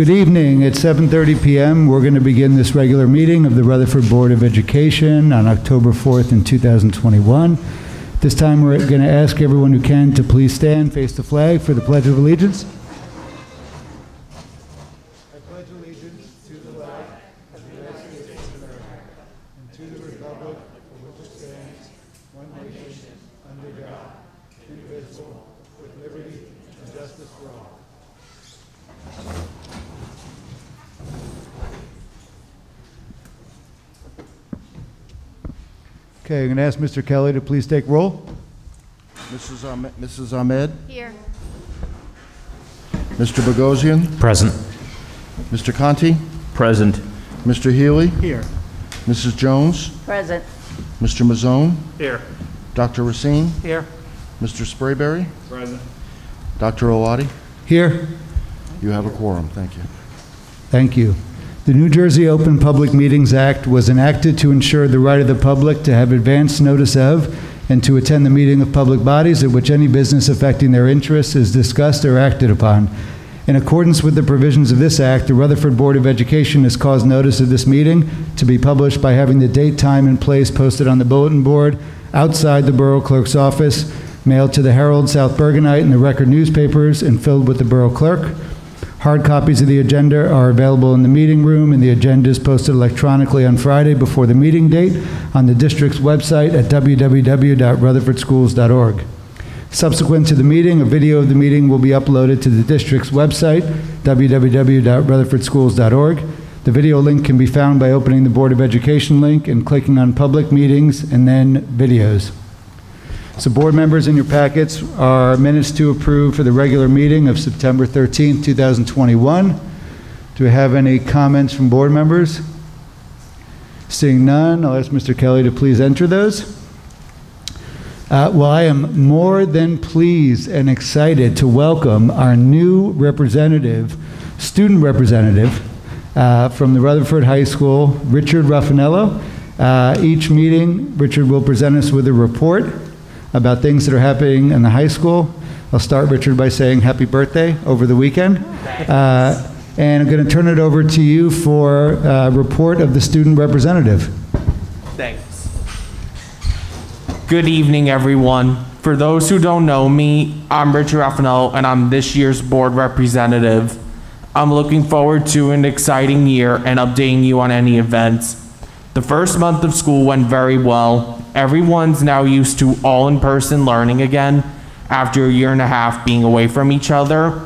Good evening. It's 7:30 p.m. We're going to begin this regular meeting of the Rutherford Board of Education on October 4th in 2021. This time we're going to ask everyone who can to please stand, face the flag for the Pledge of Allegiance. I pledge allegiance to the flag of the United States of America and to the republic for which it stands, one nation, under God, indivisible, with liberty and justice for all. Okay, I'm going to ask Mr. Kelly to please take roll. Mrs. Ahmed? Here. Mr. Bogosian? Present. Mr. Conti? Present. Mr. Healy? Here. Mrs. Jones? Present. Mr. Mazzone? Here. Dr. Racine? Here. Mr. Sprayberry? Present. Dr. Olati? Here. You have a quorum. Thank you. Thank you. The New Jersey Open Public Meetings Act was enacted to ensure the right of the public to have advance notice of and to attend the meeting of public bodies at which any business affecting their interests is discussed or acted upon. In accordance with the provisions of this act, the Rutherford Board of Education has caused notice of this meeting to be published by having the date, time, and place posted on the bulletin board outside the Borough Clerk's office, mailed to the Herald, South Bergenite, and the Record newspapers, and filled with the Borough Clerk. Hard copies of the agenda are available in the meeting room, and the agenda is posted electronically on Friday before the meeting date on the district's website at www.rutherfordschools.org. Subsequent to the meeting, a video of the meeting will be uploaded to the district's website, www.rutherfordschools.org. The video link can be found by opening the Board of Education link and clicking on Public Meetings and then Videos. So board members, in your packets are minutes to approve for the regular meeting of September 13th, 2021. Do we have any comments from board members? Seeing none, I'll ask Mr. Kelly to please enter those. Well, I am more than pleased and excited to welcome our new representative, student representative from the Rutherford High School, Richard Raffanello. Each meeting, Richard will present us with a report about things that are happening in the high school. I'll start, Richard, by saying happy birthday over the weekend. And I'm going to turn it over to you for a report of the student representative. Thanks. Good evening, everyone. For those who don't know me, I'm Richard Raffanello, and I'm this year's board representative. I'm looking forward to an exciting year and updating you on any events. The first month of school went very well. Everyone's now used to all-in-person learning again after a year and a half being away from each other.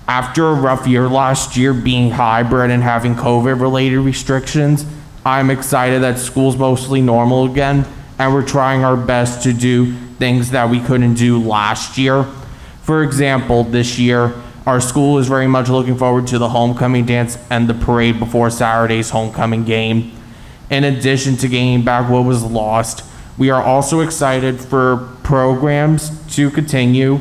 After a rough year last year being hybrid and having COVID-related restrictions, I'm excited that school's mostly normal again, and we're trying our best to do things that we couldn't do last year. For example, this year, our school is very much looking forward to the homecoming dance and the parade before Saturday's homecoming game. In addition to gaining back what was lost, we are also excited for programs to continue.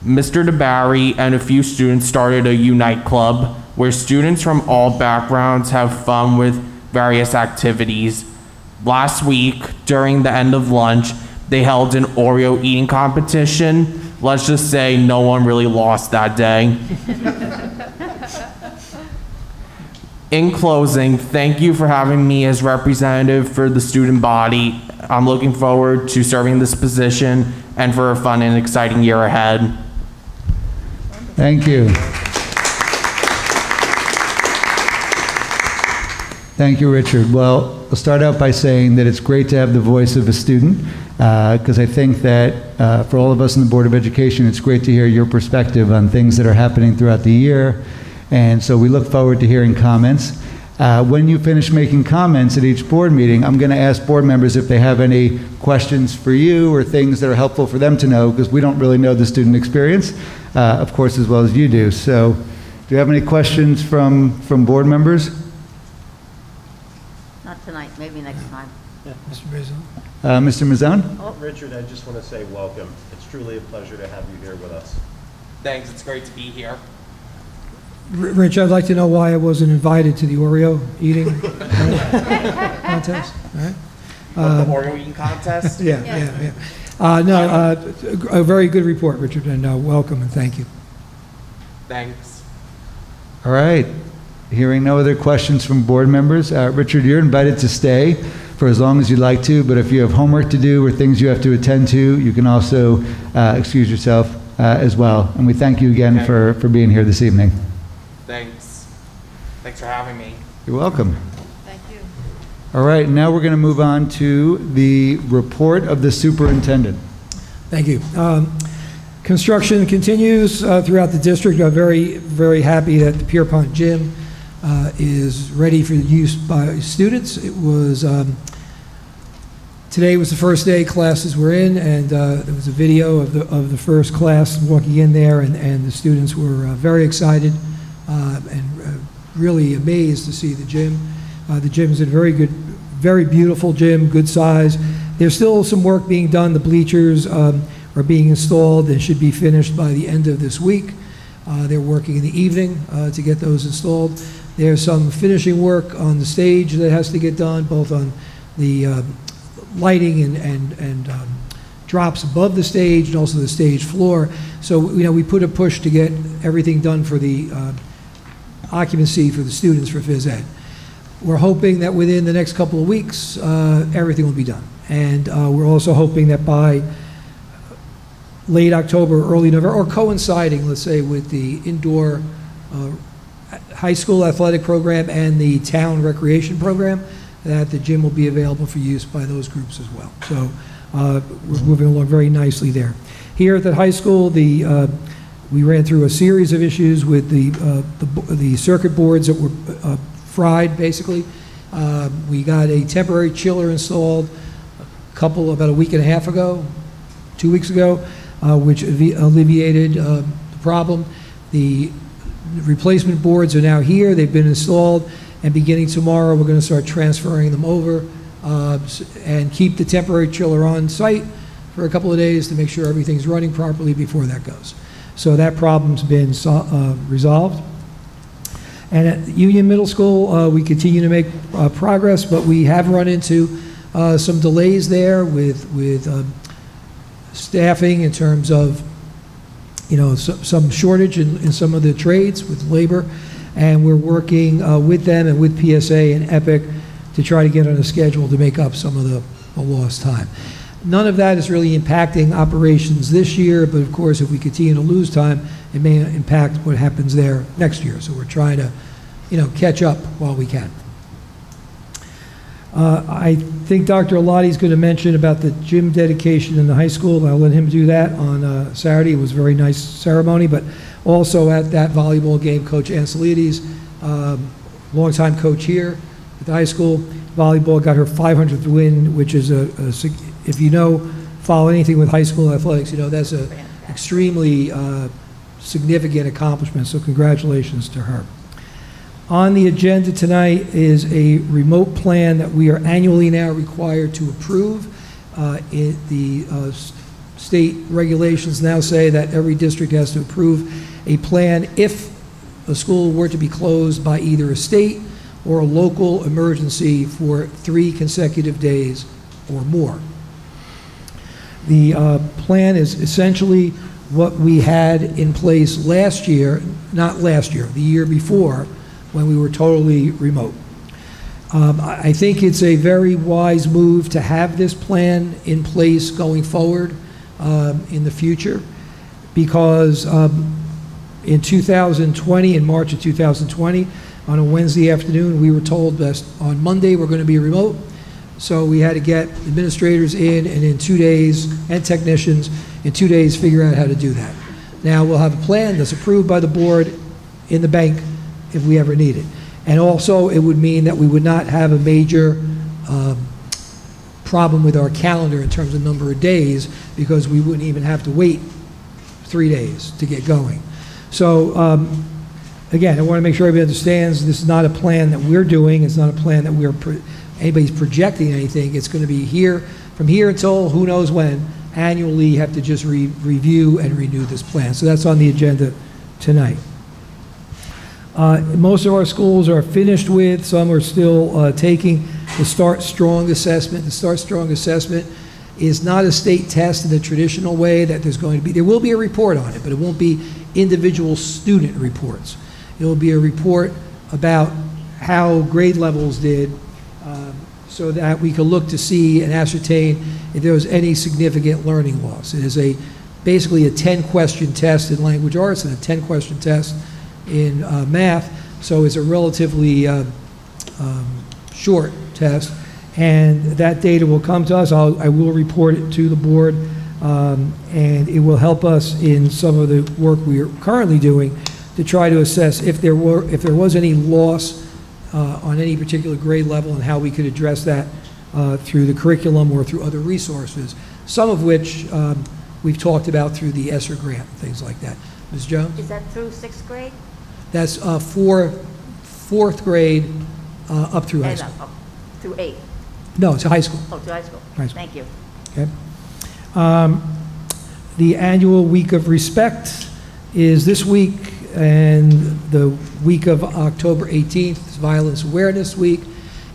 Mr. DeBarry and a few students started a Unite Club where students from all backgrounds have fun with various activities. Last week, during the end of lunch, they held an Oreo eating competition. Let's just say no one really lost that day. In closing, thank you for having me as representative for the student body. I'm looking forward to serving this position and for a fun and exciting year ahead. Thank you. Thank you, Richard. Well, I'll start out by saying that it's great to have the voice of a student, because I think that for all of us in the Board of Education, it's great to hear your perspective on things that are happening throughout the year. And so we look forward to hearing comments. When you finish making comments at each board meeting, I'm going to ask board members if they have any questions for you or things that are helpful for them to know, because we don't really know the student experience, of course, as well as you do. So do you have any questions from board members? Not tonight, maybe next time. Yeah, Mr. Mazzone. Mr. Mazzone? Oh, Richard, I just want to say welcome. It's truly a pleasure to have you here with us. Thanks, it's great to be here. Rich, I'd like to know why I wasn't invited to the Oreo eating contest. All right. The Oreo eating contest? Yeah. A very good report, Richard, and welcome and thank you. Thanks. All right. Hearing no other questions from board members, Richard, you're invited to stay for as long as you'd like to, but if you have homework to do or things you have to attend to, you can also excuse yourself as well. And we thank you again for being here this evening. Thanks. Thanks for having me. You're welcome. Thank you. All right, now we're going to move on to the report of the superintendent. Thank you. Construction continues throughout the district. I'm very, very happy that the Pierpont Gym is ready for use by students. It was, today was the first day classes were in, and there was a video of the first class walking in there, and the students were very excited and really amazed to see the gym. The gym is a very good, very beautiful gym, good size. There's still some work being done. The bleachers are being installed and should be finished by the end of this week. They're working in the evening to get those installed. There's some finishing work on the stage that has to get done, both on the lighting and drops above the stage and also the stage floor. So, you know, we put a push to get everything done for the occupancy for the students for phys ed. We're hoping that within the next couple of weeks, everything will be done. And we're also hoping that by late October, early November, or coinciding, let's say, with the indoor high school athletic program and the town recreation program, that the gym will be available for use by those groups as well. So we're moving along very nicely there. Here at the high school, we ran through a series of issues with the circuit boards that were fried, basically. We got a temporary chiller installed about a week and a half ago, 2 weeks ago, which alleviated the problem. The replacement boards are now here. They've been installed, and beginning tomorrow, we're going to start transferring them over and keep the temporary chiller on site for a couple of days to make sure everything's running properly before that goes. So that problem's been resolved. And at Union Middle School, we continue to make progress, but we have run into some delays there with staffing in terms of, you know, some shortage in some of the trades with labor, and we're working with them and with PSA and EPIC to try to get on a schedule to make up some of the lost time. None of that is really impacting operations this year, but of course, if we continue to lose time, it may impact what happens there next year. So we're trying to, you know, catch up while we can. I think Dr. Alati is going to mention about the gym dedication in the high school. I'll let him do that on Saturday. It was a very nice ceremony, but also at that volleyball game, Coach Anselides, longtime coach here at the high school, volleyball got her 500th win, which is if you follow anything with high school athletics, you know that's an extremely significant accomplishment. So congratulations to her. On the agenda tonight is a remote plan that we are annually now required to approve. The state regulations now say that every district has to approve a plan if a school were to be closed by either a state or a local emergency for 3 consecutive days or more. The plan is essentially what we had in place last year, not last year, the year before, when we were totally remote. I think it's a very wise move to have this plan in place going forward in the future, because in 2020, in March of 2020, on a Wednesday afternoon, we were told that on Monday we're going to be remote. So we had to get administrators in 2 days, and technicians, in 2 days figure out how to do that. Now we'll have a plan that's approved by the board in the bank if we ever need it. And also it would mean that we would not have a major problem with our calendar in terms of number of days, because we wouldn't even have to wait 3 days to get going. So again, I want to make sure everybody understands this is not a plan that we're doing. It's not a plan that anybody's projecting anything. It's going to be here from here until who knows when. Annually, you have to just review and renew this plan. So that's on the agenda tonight. Most of our schools are finished with, some are still taking the Start Strong assessment. The Start Strong assessment is not a state test in the traditional way that there will be a report on it, but it won't be individual student reports. There will be a report about how grade levels did, so that we can look to see and ascertain if there was any significant learning loss. It is basically a 10-question test in language arts and a 10-question test in math, so it's a relatively short test, and that data will come to us. I will report it to the board, and it will help us in some of the work we are currently doing to try to assess if there was any loss on any particular grade level and how we could address that through the curriculum or through other resources, some of which we've talked about through the ESSER grant and things like that. Ms. Jones? Is that through 6th grade? That's fourth grade up through high school. Up through 8? No, it's high school. Oh, to high school. High school. Thank you. Okay. The annual Week of Respect is this week, and the week of October 18th is Violence Awareness Week,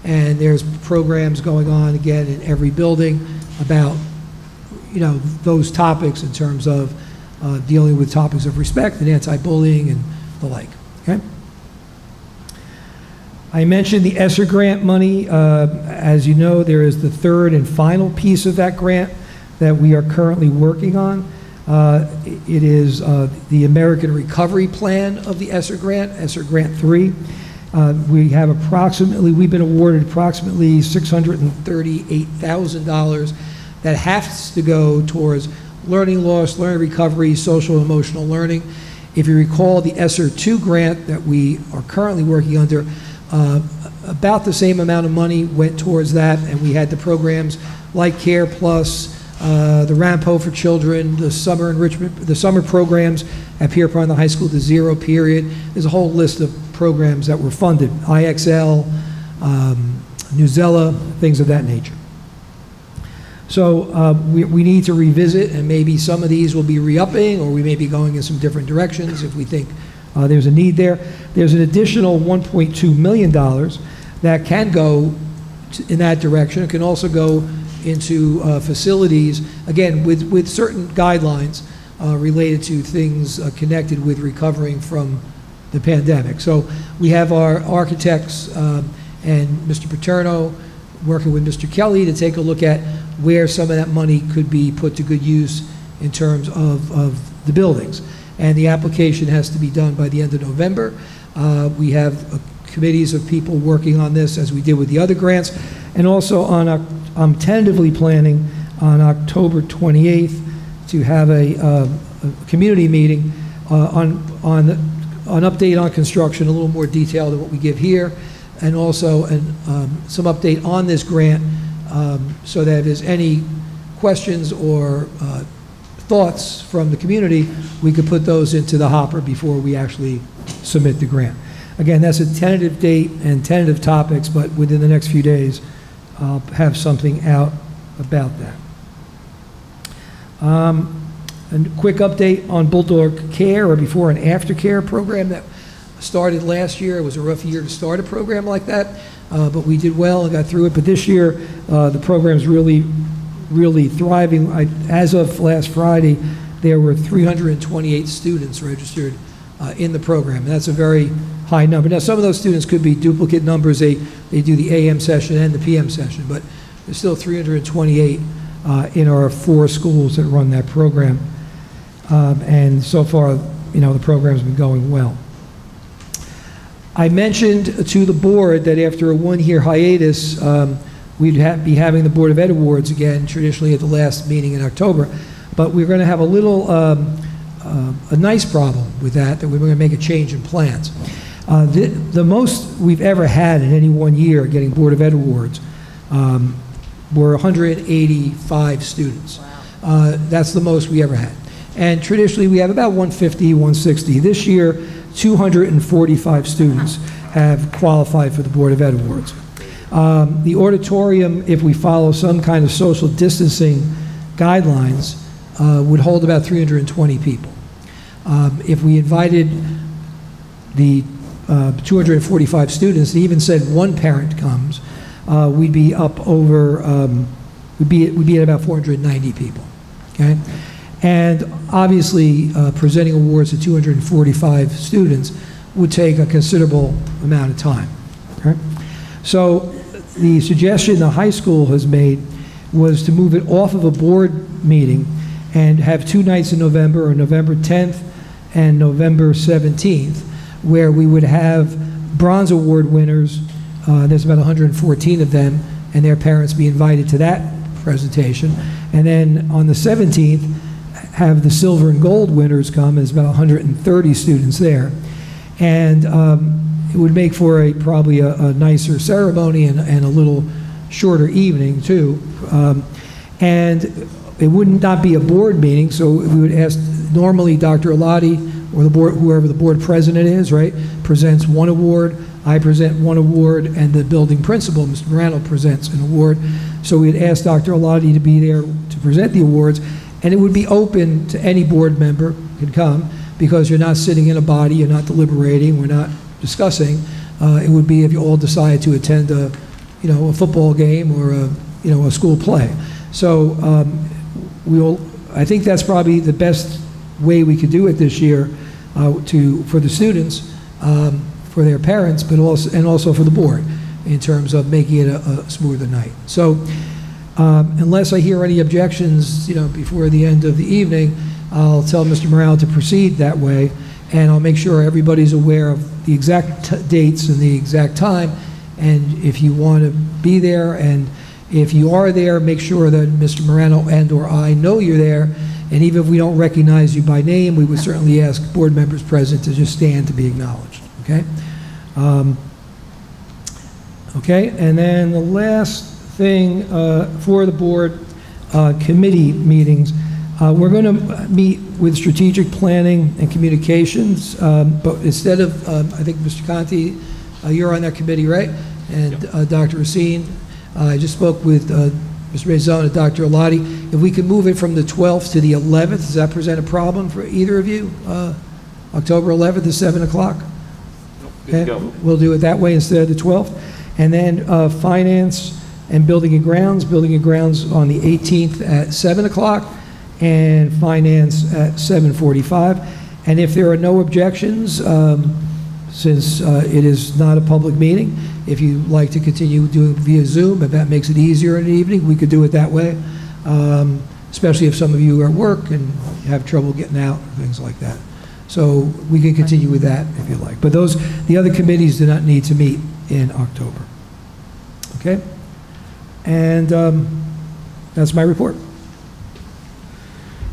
and there's programs going on again in every building about, those topics in terms of dealing with topics of respect and anti-bullying and the like. Okay. I mentioned the ESSER grant money. As you know, there is the third and final piece of that grant that we are currently working on. It is the American Recovery Plan of the ESSER Grant 3. We've been awarded approximately $638,000 that has to go towards learning loss, learning recovery, social and emotional learning. If you recall, the ESSER 2 grant that we are currently working under, about the same amount of money went towards that, and we had the programs like Care Plus, the Rampo for Children, the summer enrichment, the summer programs at Pierpont High School, the Zero Period. There's a whole list of programs that were funded, IXL, Newsella, things of that nature. So we need to revisit, and maybe some of these will be re-upping, or we may be going in some different directions if we think there's a need there. There's an additional $1.2 million that can go in that direction. It can also go into facilities, again, with certain guidelines related to things connected with recovering from the pandemic. So we have our architects and Mr. Paterno working with Mr. Kelly to take a look at where some of that money could be put to good use in terms of the buildings. And the application has to be done by the end of November. We have committees of people working on this, as we did with the other grants. And also I'm tentatively planning on October 28th to have a community meeting on an update on construction, a little more detail than what we give here, and also some update on this grant, so that if there's any questions or thoughts from the community, we could put those into the hopper before we actually submit the grant. Again, that's a tentative date and tentative topics, but within the next few days, I'll have something out about that. A quick update on Bulldog Care, or before and after care program that started last year. It was a rough year to start a program like that, but we did well and got through it. But this year, the program's really thriving. As of last Friday, there were 328 students registered in the program. And that's a very high number. Now, some of those students could be duplicate numbers. They do the AM session and the PM session, but there's still 328 in our 4 schools that run that program. And so far, the program's been going well. I mentioned to the board that after a 1-year hiatus, we'd be having the Board of Ed Awards again, traditionally at the last meeting in October. But we're going to have a little, a nice problem with that we're going to make a change in plans. The most we've ever had in any 1 year getting Board of Ed Awards were 185 students. Wow. That's the most we ever had. And traditionally, we have about 150, 160. This year, 245 students have qualified for the Board of Ed Awards. The auditorium, if we follow some kind of social distancing guidelines, would hold about 320 people. If we invited the 245 students, and even said one parent comes, we'd be up over, we'd be at about 490 people, okay? And obviously, presenting awards to 245 students would take a considerable amount of time. Okay? So the suggestion the high school has made was to move it off of a board meeting and have 2 nights in November, or November 10th and November 17th, where we would have Bronze Award winners, there's about 114 of them, and their parents be invited to that presentation. And then on the 17th, have the Silver and Gold winners come, there's about 130 students there. And it would make for probably a nicer ceremony and a little shorter evening too. And it would not be a board meeting, so we would ask, normally Dr. Alati or the board, whoever the board president is, right, presents one award, I present one award, and the building principal, Mr. Morano, presents an award. So we'd ask Dr. Alati to be there to present the awards, and it would be open to any board member could come, because you're not sitting in a body, you're not deliberating, we're not discussing. It would be if you all decide to attend a football game or a school play. So I think that's probably the best way we could do it this year for the students, for their parents, but also for the board in terms of making it a smoother night. So unless I hear any objections, before the end of the evening, I'll tell Mr. Morale to proceed that way, and I'll make sure everybody's aware of the exact dates and the exact time. And if you want to be there, and if you are there, make sure that Mr. Morano and/or I know you're there. And even if we don't recognize you by name, we would certainly ask board members present to just stand to be acknowledged. Okay? Okay, and then the last thing for the board committee meetings, we're going to meet with strategic planning and communications, but instead of, I think Mr. Conti, you're on that committee, right? And Dr. Racine, I just spoke with Mr. Rezone and Dr. Alati. If we could move it from the 12th to the 11th, does that present a problem for either of you? October 11th at 7 o'clock? Okay, we'll do it that way instead of the 12th. And then finance and building and grounds on the 18th at 7 o'clock, and finance at 7:45. And if there are no objections, since it is not a public meeting, if you'd like to continue doing via Zoom, if that makes it easier in the evening, we could do it that way, especially if some of you are at work and have trouble getting out, things like that. So we can continue with that if you like. But the other committees do not need to meet in October. Okay? And that's my report.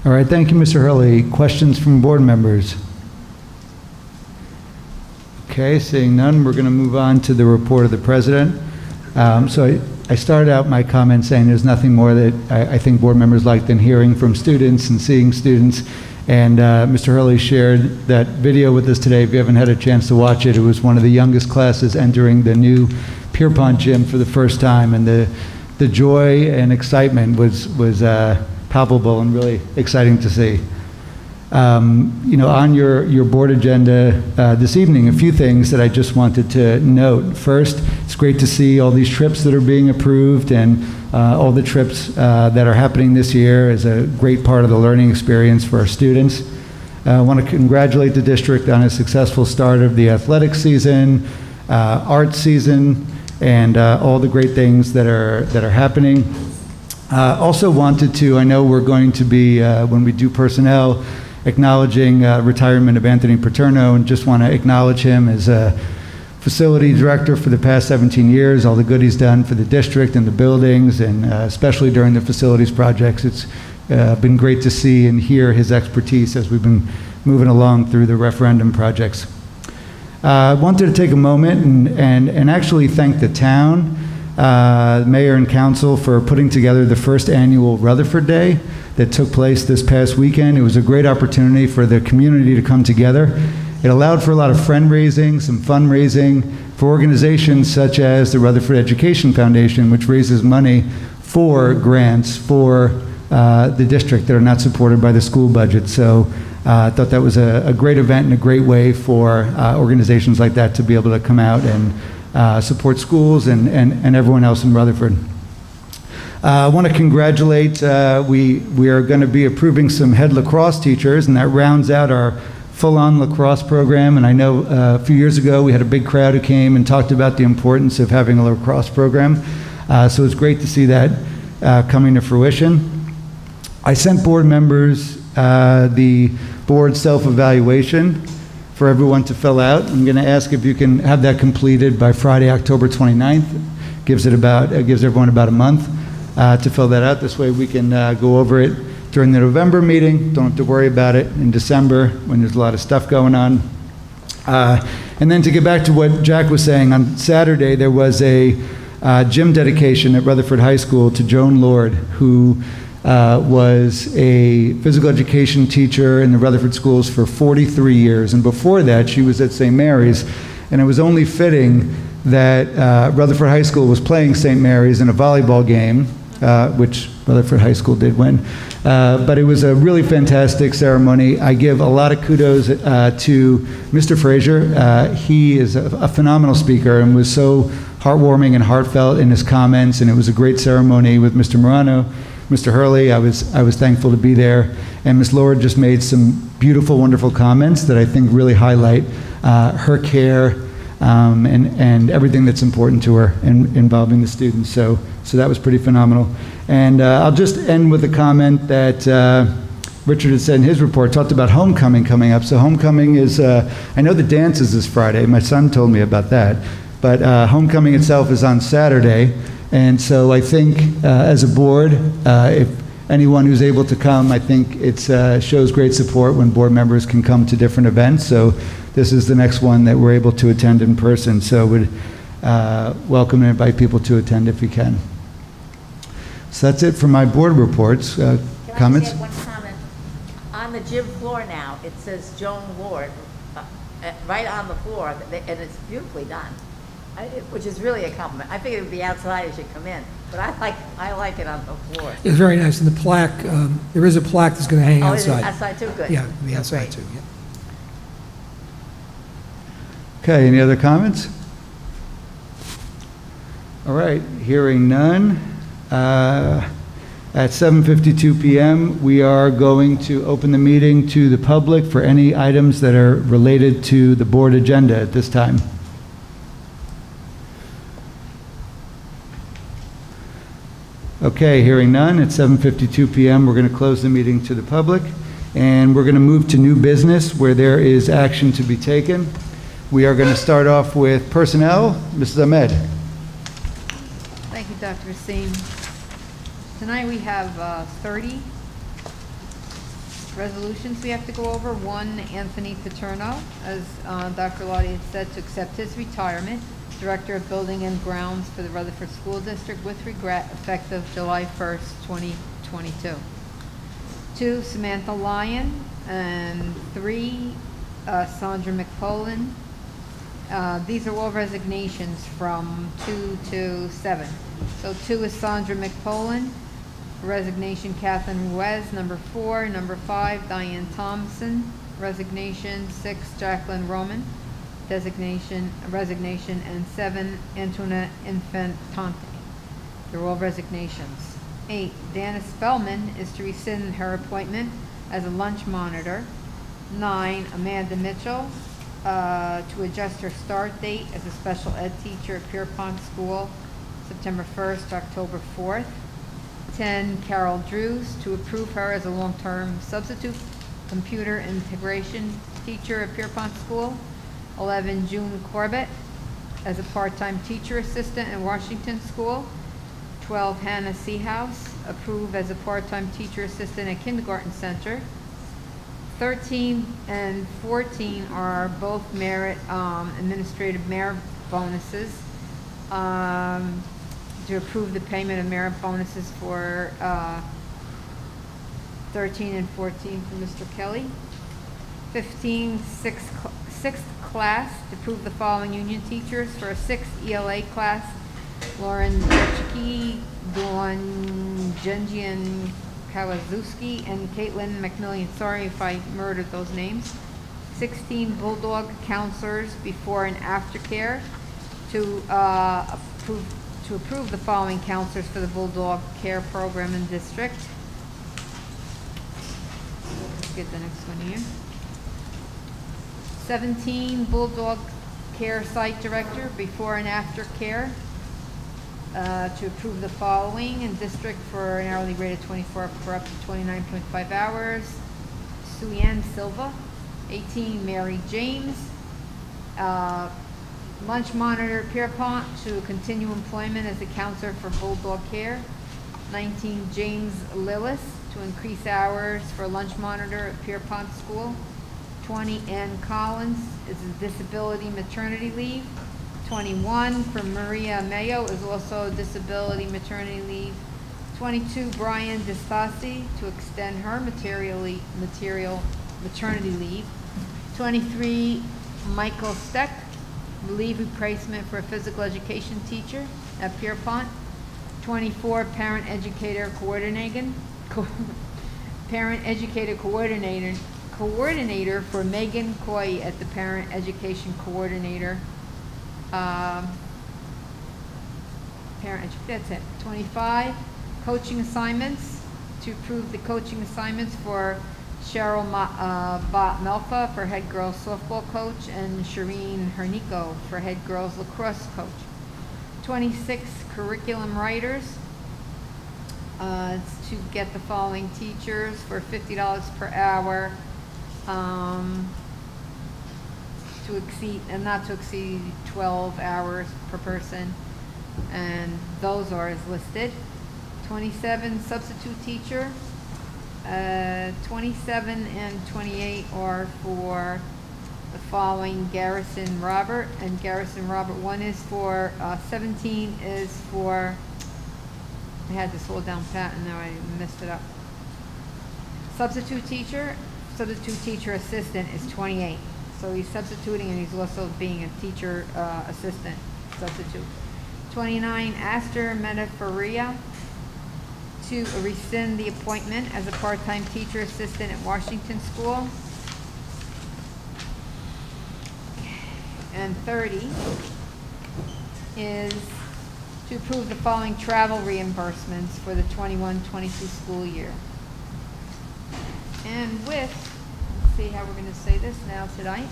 All right, thank you, Mr. Hurley. Questions from board members? Okay, seeing none, we're going to move on to the report of the president. So I started out my comment saying there's nothing more that I think board members like than hearing from students and seeing students. And Mr. Hurley shared that video with us today. If you haven't had a chance to watch it, it was one of the youngest classes entering the new Pierpont gym for the first time, and the joy and excitement was palpable and really exciting to see. On your board agenda this evening, a few things that I just wanted to note. First, it's great to see all these trips that are being approved, and all the trips that are happening this year is a great part of the learning experience for our students. I want to congratulate the district on a successful start of the athletic season, art season, and all the great things that are happening. Also wanted to, I know we're going to be, when we do personnel, acknowledging retirement of Anthony Paterno, and just want to acknowledge him as a facility director for the past 17 years, all the good he's done for the district and the buildings, and especially during the facilities projects. It's been great to see and hear his expertise as we've been moving along through the referendum projects. I wanted to take a moment and actually thank the town, mayor and council, for putting together the first annual Rutherford Day that took place this past weekend. It was a great opportunity for the community to come together. It allowed for a lot of friend-raising, some fundraising for organizations such as the Rutherford Education Foundation, which raises money for grants for the district that are not supported by the school budget. So I thought that was a great event and a great way for organizations like that to be able to come out and support schools and everyone else in Rutherford. I want to congratulate, we are going to be approving some head lacrosse teachers, and that rounds out our full-on lacrosse program, and I know a few years ago we had a big crowd who came and talked about the importance of having a lacrosse program. So it's great to see that coming to fruition. I sent board members the board self-evaluation for everyone to fill out. I'm going to ask if you can have that completed by Friday, October 29th. Gives everyone about a month to fill that out. This way we can go over it during the November meeting. Don't have to worry about it in December when there's a lot of stuff going on. And then to get back to what Jack was saying, on Saturday there was a gym dedication at Rutherford High School to Joan Lord, who was a physical education teacher in the Rutherford schools for 43 years. And before that, she was at St. Mary's. And it was only fitting that Rutherford High School was playing St. Mary's in a volleyball game, which Rutherford High School did win. But it was a really fantastic ceremony. I give a lot of kudos to Mr. Frazier. He is a phenomenal speaker and was so heartwarming and heartfelt in his comments, and it was a great ceremony with Mr. Morano, Mr. Hurley. I was thankful to be there, and Ms. Lord just made some beautiful, wonderful comments that I think really highlight her care and everything that's important to her involving the students. So that was pretty phenomenal. And I'll just end with a comment that Richard had said in his report, talked about homecoming coming up. So homecoming is, I know the dance is this Friday. My son told me about that. But homecoming itself is on Saturday. And so I think as a board, if anyone who's able to come, I think it shows great support when board members can come to different events. So this is the next one that we're able to attend in person. So would welcome and invite people to attend if you can. So that's it for my board reports. Comments? Can I just add one comment? On the gym floor now, it says Joan Lord, right on the floor, and it's beautifully done, which is really a compliment. I figured it would be outside as you come in, but I like it on the floor. It's very nice, and the plaque, there is a plaque that's going to hang Oh, is it outside. outside too? Good. Yeah, it'll be outside Great. too, yeah. Okay, any other comments? All right, hearing none. At 7:52 p.m., we are going to open the meeting to the public for any items that are related to the board agenda at this time. Okay, hearing none, at 7:52 p.m., we're going to close the meeting to the public, and we're going to move to new business where there is action to be taken. We are going to start off with personnel. Mrs. Ahmed. Thank you, Dr. Racine. Tonight we have 30 resolutions we have to go over. One, Anthony Paterno, as Dr. Lottie had said, to accept his retirement, Director of Building and Grounds for the Rutherford School District with regret, effective July 1st, 2022. 2, Samantha Lyon, and 3, Sandra McPolin. These are all resignations from 2 to 7. So 2 is Sandra McPolin, resignation Kathleen Ruiz. Number 4, number 5, Diane Thompson, resignation. 6, Jacqueline Roman, resignation, and 7, Antonia Infantante. They're all resignations. 8, Dana Spellman is to rescind her appointment as a lunch monitor. 9, Amanda Mitchell, to adjust her start date as a special ed teacher at Pierpont School, September 1st to October 4th. 10, Carol Drews, to approve her as a long-term substitute computer integration teacher at Pierpont School. 11, June Corbett, as a part-time teacher assistant at Washington School. 12, Hannah Seahouse, approved as a part-time teacher assistant at Kindergarten Center. 13 and 14 are both merit, administrative merit bonuses, to approve the payment of merit bonuses for 13 and 14 for Mr. Kelly. 15, sixth class, to approve the following union teachers for a 6th ELA class: Lauren Dutchke, Dawn Genjian Kawazewski, and Caitlin McMillian. Sorry if I murdered those names. 16 Bulldog counselors before and after care, to approve the following counselors for the Bulldog Care Program in district. Let's get the next one here. 17, Bulldog Care Site Director, before and after care, to approve the following: in district for an hourly rate of 24 for up to 29.5 hours, Suyanne Silva. 18, Mary James. Lunch monitor Pierpont to continue employment as a counselor for Bulldog Care. 19, James Lillis to increase hours for lunch monitor at Pierpont School. 20, Ann Collins is a disability maternity leave. 21, for Maria Mayo is also disability maternity leave. 22, Brian Distasi to extend her material maternity leave. 23, Michael Steck, leave replacement for a physical education teacher at Pierpont. 24, parent educator coordinator for Megan Coy at the parent education coordinator. That's it. 25, coaching assignments, to approve the coaching assignments for Cheryl Melfa for head girls softball coach and Shireen Hernico for head girls lacrosse coach. 26, curriculum writers, it's to get the following teachers for $50 per hour, to exceed and not to exceed 12 hours per person, and those are as listed. 27, substitute teacher. 27 and 28 are for the following: Garrison Robert and Garrison Robert. One is for 17 is for, I had this all down pat and now I messed it up. Substitute teacher assistant is 28. So he's substituting and he's also being a teacher assistant substitute. 29, Aster Metafaria to rescind the appointment as a part-time teacher assistant at Washington School. And 30 is to approve the following travel reimbursements for the 21-22 school year. And with, let's see how we're going to say this now tonight,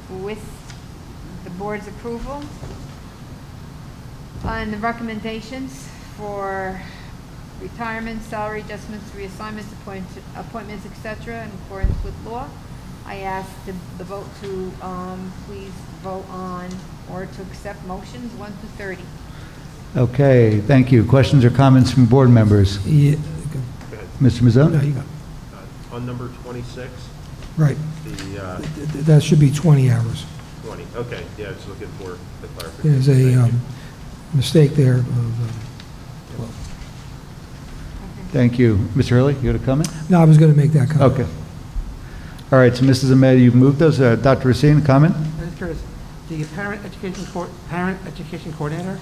with the board's approval and the recommendations for retirement, salary adjustments, reassignments, appointments, etc., in accordance with law, I ask the vote to please vote on or to accept motions 1 to 30. Okay, thank you. Questions or comments from board members? Yeah, Go ahead. Mr. Mazzone? no, you go. On number 26, Right. the That should be 20 hours. 20, okay, yeah, I was looking for the clarification. There's a Thank you. mistake there of 12. Thank you. Mr. Hurley, you had a comment? No, I was going to make that comment. Okay. All right, so Mrs. Ahmed, you've moved those. Dr. Racine, a comment? I'm just curious, the parent education coordinator,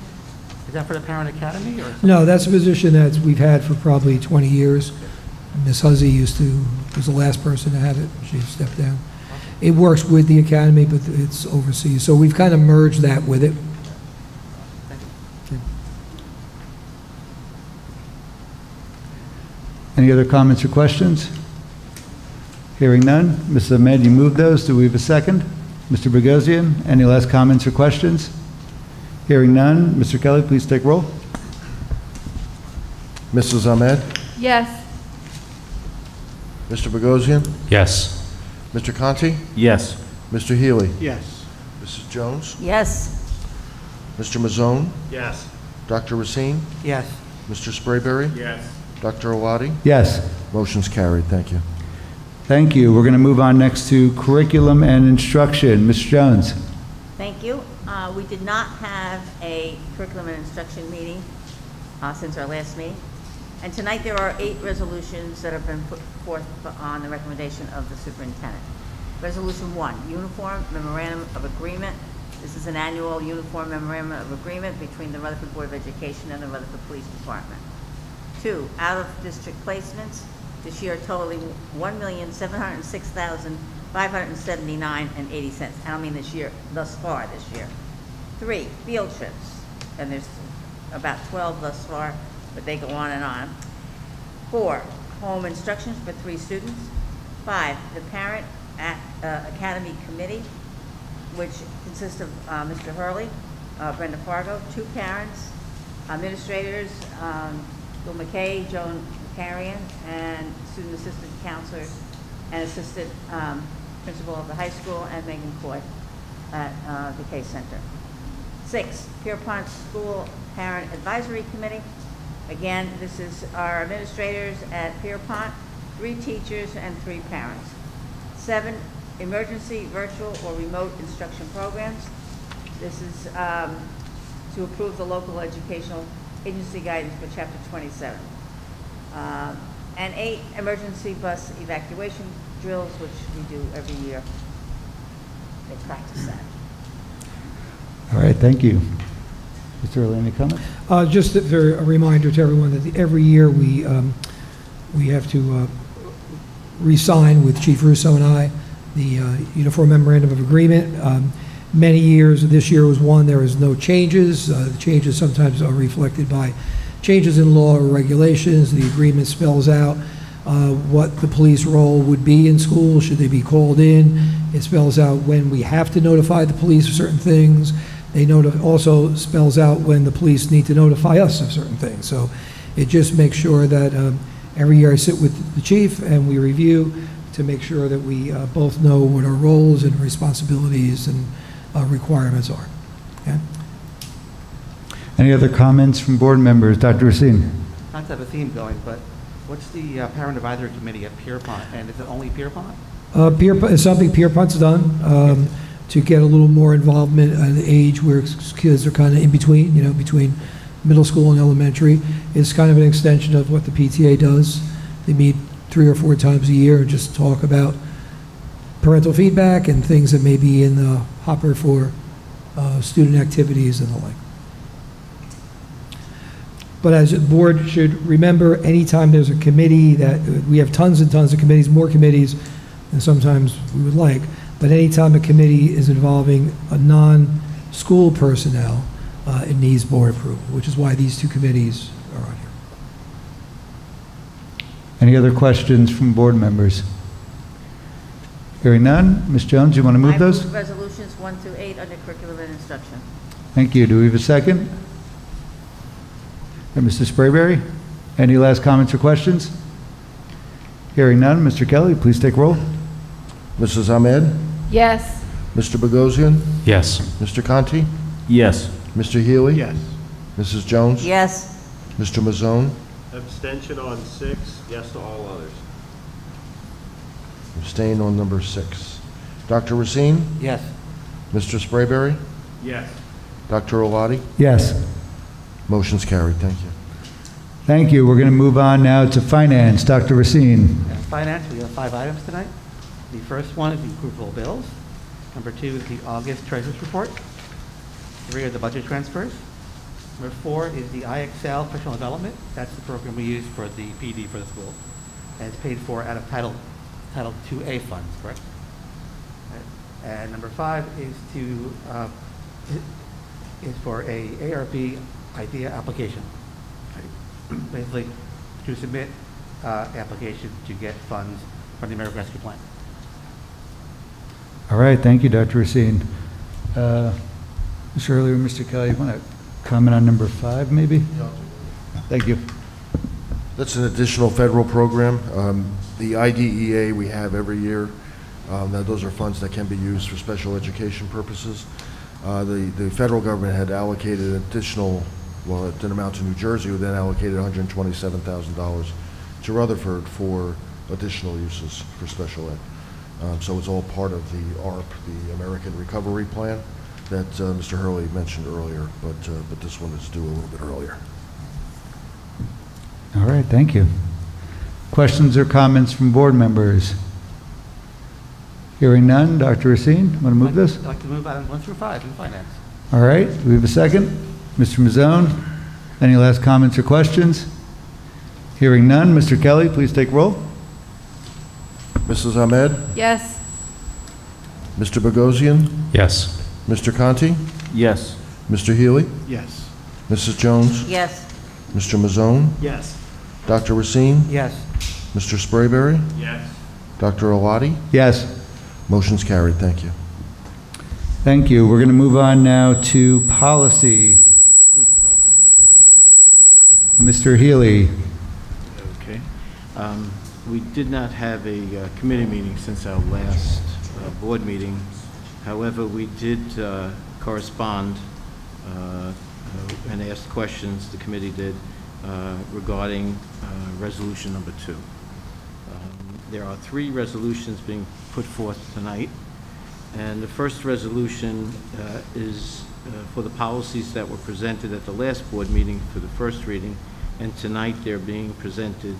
is that for the parent academy or? No, that's a position that we've had for probably 20 years. Ms. Huzzy was the last person to have it. She stepped down. It works with the academy, but it's overseas. So we've kind of merged that with it. Thank you. Any other comments or questions? Hearing none. Mrs. Ahmed, you moved those. Do we have a second? Mr. Bogosian, any last comments or questions? Hearing none. Mr. Kelly, please take roll. Mrs. Ahmed? Yes. Mr. Bogosian? Yes. Mr. Conti? Yes. Mr. Healy? Yes. Mrs. Jones? Yes. Mr. Mazzone? Yes. Dr. Racine? Yes. Mr. Sprayberry? Yes. Dr. Owadi? Yes. Motion's carried. Thank you. Thank you. We're going to move on next to curriculum and instruction. Ms. Jones. Thank you. We did not have a curriculum and instruction meeting since our last meeting. And tonight there are 8 resolutions that have been put forth on the recommendation of the superintendent. Resolution 1, Uniform Memorandum of Agreement. This is an annual uniform memorandum of agreement between the Rutherford Board of Education and the Rutherford Police Department. 2, out-of-district placements. This year totaling $1,706,579.80. I don't mean this year, thus far this year. 3, field trips. And there's about 12 thus far, but they go on and on. 4, home instructions for 3 students. 5, the parent Academy Committee, which consists of Mr. Hurley, Brenda Fargo, 2 parents, administrators, Bill McKay, Joan Carrion, and student assistant counselor and assistant principal of the high school, and Megan Coy at the K Center. 6, Pierpont School Parent Advisory Committee. Again, this is our administrators at Pierpont, 3 teachers and 3 parents. 7, emergency virtual or remote instruction programs. This is to approve the local educational agency guidance for Chapter 27. And 8, emergency bus evacuation drills, which we do every year. They practice that. All right, thank you. Mr. Early, any comments? Just a reminder to everyone that every year we have to re-sign with Chief Russo and I the Uniform Memorandum of Agreement. Many years, this year was one, there is no changes. The changes sometimes are reflected by changes in law or regulations. The agreement spells out what the police role would be in school, should they be called in. It spells out when we have to notify the police of certain things. They also spells out when the police need to notify us of certain things. So it just makes sure that every year I sit with the chief and we review to make sure that we both know what our roles and responsibilities and requirements are. Okay? Any other comments from board members? Dr. Racine? Not to have a theme going, but what's the Parent Advisory Committee at Pierpont? And is it only Pierpont? It's something Pierpont's done to get a little more involvement at an age where kids are kind of in between, between middle school and elementary. It's kind of an extension of what the PTA does. They meet 3 or 4 times a year and just talk about parental feedback and things that may be in the hopper for student activities and the like. But as a board should remember, anytime there's a committee that we have tons and tons of committees, more committees than sometimes we would like, but anytime a committee is involving a non-school personnel, it needs board approval, which is why these 2 committees are on here. Any other questions from board members? Hearing none. Ms. Jones, you want to move those? I move resolutions 1 through 8 under curriculum and instruction. Thank you. Do we have a second? And Mr. Sprayberry, any last comments or questions? Hearing none. Mr. Kelly, please take roll. Mrs. Ahmed? Yes. Mr. Bogosian? Yes. Mr. Conti? Yes. Mr. Healy? Yes. Mrs. Jones? Yes. Mr. Mazzone? Abstention on 6, yes to all others. Abstain on number 6. Dr. Racine? Yes. Mr. Sprayberry? Yes. Dr. Oladi? Yes. Motion's carried. Thank you. Thank you. We're going to move on now to finance. Dr. Racine. Finance, we have 5 items tonight. The first one is the approval of bills. Number 2 is the August Treasurers Report. 3 are the budget transfers. Number 4 is the IXL Professional Development. That's the program we use for the PD for the school. And it's paid for out of Title 2A funds, correct? And number 5 is for a ARP IDEA application. Basically, to submit application to get funds from the American Rescue Plan. All right. Thank you, Dr. Racine. Mr. Early or Mr. Kelly, you want to comment on number 5, maybe? Thank you. That's an additional federal program. The IDEA we have every year. Now those are funds that can be used for special education purposes. The federal government had allocated additional, well, it didn't amount to New Jersey, who then allocated $127,000 to Rutherford for additional uses for special ed. So it's all part of the ARP, the American Recovery Plan, that Mr. Hurley mentioned earlier, but this one is due a little bit earlier. All right. Thank you. Questions or comments from board members? Hearing none. Dr. Racine, want to move this? I'd like to move items 1 through 5 in finance. All right. Do we have a second? Mr. Mazzone, any last comments or questions? Hearing none. Mr. Kelly, please take roll. Mrs. Ahmed? Yes. Mr. Bogosian? Yes. Mr. Conti? Yes. Mr. Healy? Yes. Mrs. Jones? Yes. Mr. Mazzone? Yes. Dr. Racine? Yes. Mr. Sprayberry? Yes. Dr. Oladi? Yes. Motion's carried. Thank you. Thank you. We're going to move on now to policy. Mr. Healy. Okay. We did not have a committee meeting since our last board meeting. However, we did correspond and asked questions, the committee did, regarding resolution number 2. There are 3 resolutions being put forth tonight, and the first resolution is for the policies that were presented at the last board meeting for the first reading, and tonight they're being presented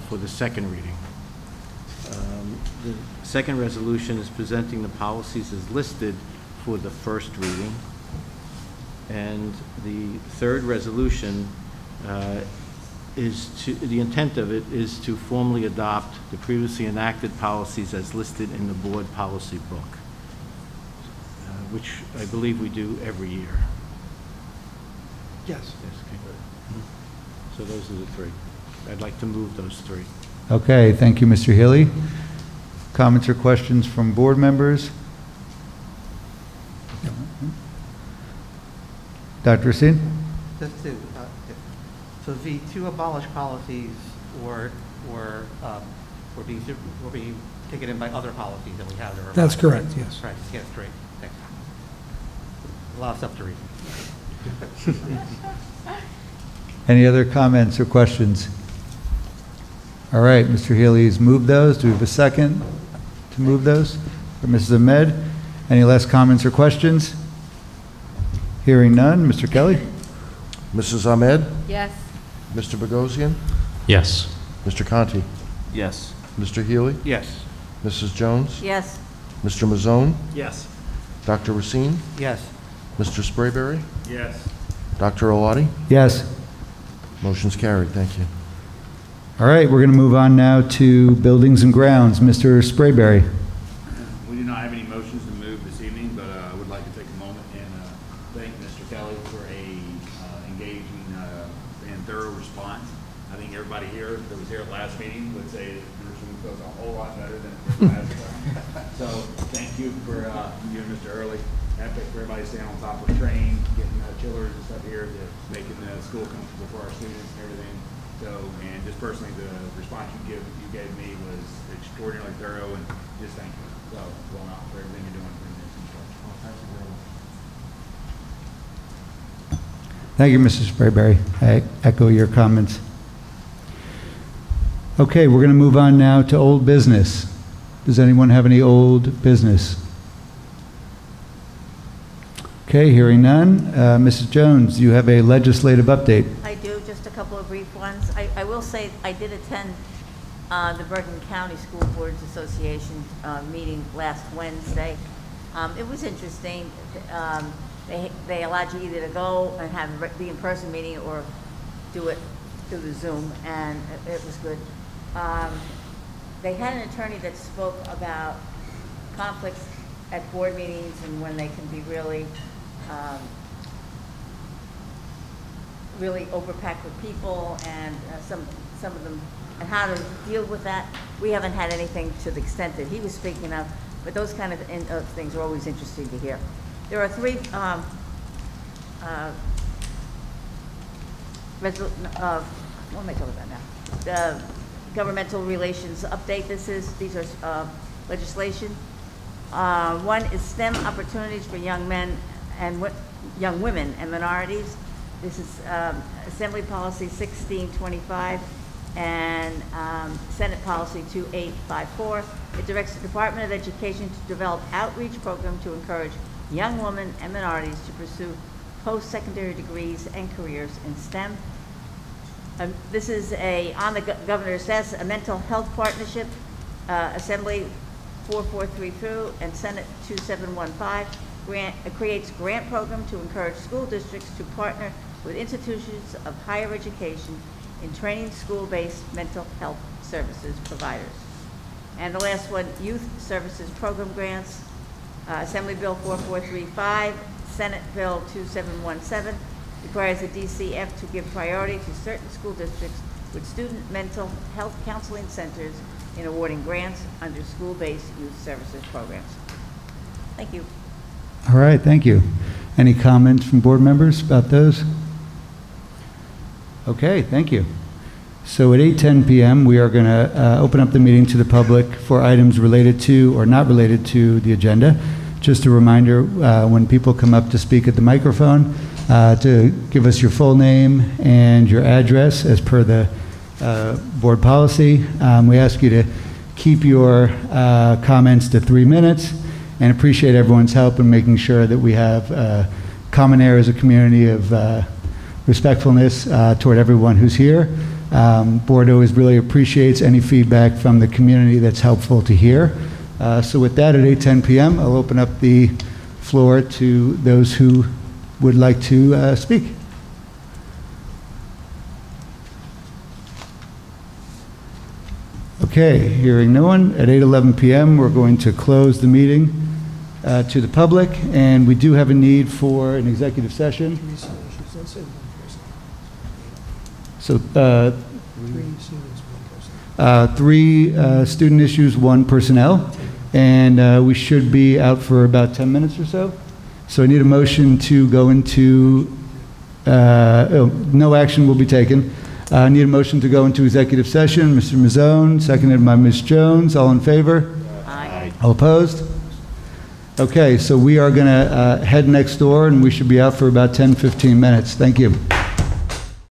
for the second reading. The second resolution is presenting the policies as listed for the first reading, and the third resolution the intent of it is to formally adopt the previously enacted policies as listed in the board policy book, which I believe we do every year. Yes. Yes, okay. So those are the 3. I'd like to move those 3. Okay, thank you, Mr. Healy. Comments or questions from board members? Dr. Racine? Just to, so the 2 abolished policies were being taken in by other policies that we have. That That's correct, yes. Right, yes, great, thanks. A lot of stuff to read. Any other comments or questions? All right, Mr. Healy's moved those. Do we have a second to move those? For Mrs. Ahmed? Any last comments or questions? Hearing none. Mr. Kelly? Mrs. Ahmed? Yes. Mr. Bogosian? Yes. Mr. Conti? Yes. Mr. Healy? Yes. Mrs. Jones? Yes. Mr. Mazzone? Yes. Dr. Racine? Yes. Mr. Sprayberry? Yes. Dr. Olati? Yes. Motion's carried. Thank you. All right, we're going to move on now to buildings and grounds. Mr. Sprayberry. We do not have any motions to move this evening, but I would like to take a moment and thank Mr. Kelly for a engaging and thorough response. I think everybody here that was here at last meeting would say that your Zoom goes a whole lot better than last time. So thank you for you and Mr. Early. Epic for everybody staying on top of the train, getting chillers and stuff here, making the school comfortable for our students and everything. So, and just personally, the response you gave me was extraordinarily thorough, and just thank you. So, well, out for everything you're doing for this instruction. Thank you, Mr. Sprayberry. I echo your comments. Okay, we're going to move on now to old business. Does anyone have any old business? Okay, hearing none. Mrs. Jones, you have a legislative update. I do, just a couple of brief ones. I will say I did attend the Bergen County School Boards Association meeting last Wednesday. It was interesting. They allowed you either to go and have the in-person meeting or do it through the Zoom, and it was good. They had an attorney that spoke about conflicts at board meetings and when they can be really really overpacked with people, and some of them, and how to deal with that. We haven't had anything to the extent that he was speaking of, but those kind of things are always interesting to hear. There are 3 what am I talking about now? The governmental relations update. These are legislation. One is STEM opportunities for young men and young women and minorities. This is Assembly Policy 1625 and Senate Policy 2854. It directs the Department of Education to develop outreach program to encourage young women and minorities to pursue post-secondary degrees and careers in STEM. This is on the governor's desk, a mental health partnership, Assembly 4432 and Senate 2715. Creates grant program to encourage school districts to partner with institutions of higher education in training school-based mental health services providers. And the last one, Youth Services Program Grants, Assembly Bill 4435, Senate Bill 2717, requires the DCF to give priority to certain school districts with student mental health counseling centers in awarding grants under school-based youth services programs. Thank you. All right, thank you. Any comments from board members about those? Okay, thank you. So at 8:10 p.m., we are going to open up the meeting to the public for items related to or not related to the agenda. Just a reminder, when people come up to speak at the microphone, to give us your full name and your address as per the board policy. We ask you to keep your comments to 3 minutes, and appreciate everyone's help in making sure that we have common air as a community of respectfulness toward everyone who's here. Board always really appreciates any feedback from the community that's helpful to hear. So with that, at 8:10 p.m., I'll open up the floor to those who would like to speak. Okay, hearing no one, at 8:11 p.m., we're going to close the meeting to the public, and we do have a need for an executive session. So, 3 student issues, 1 personnel, and we should be out for about 10 minutes or so. So I need a motion to go into, no action will be taken. I need a motion to go into executive session. Mr. Mazzone, seconded by Ms. Jones. All in favor? Aye. All opposed? Okay, so we are going to head next door, and we should be out for about 10, 15 minutes. Thank you.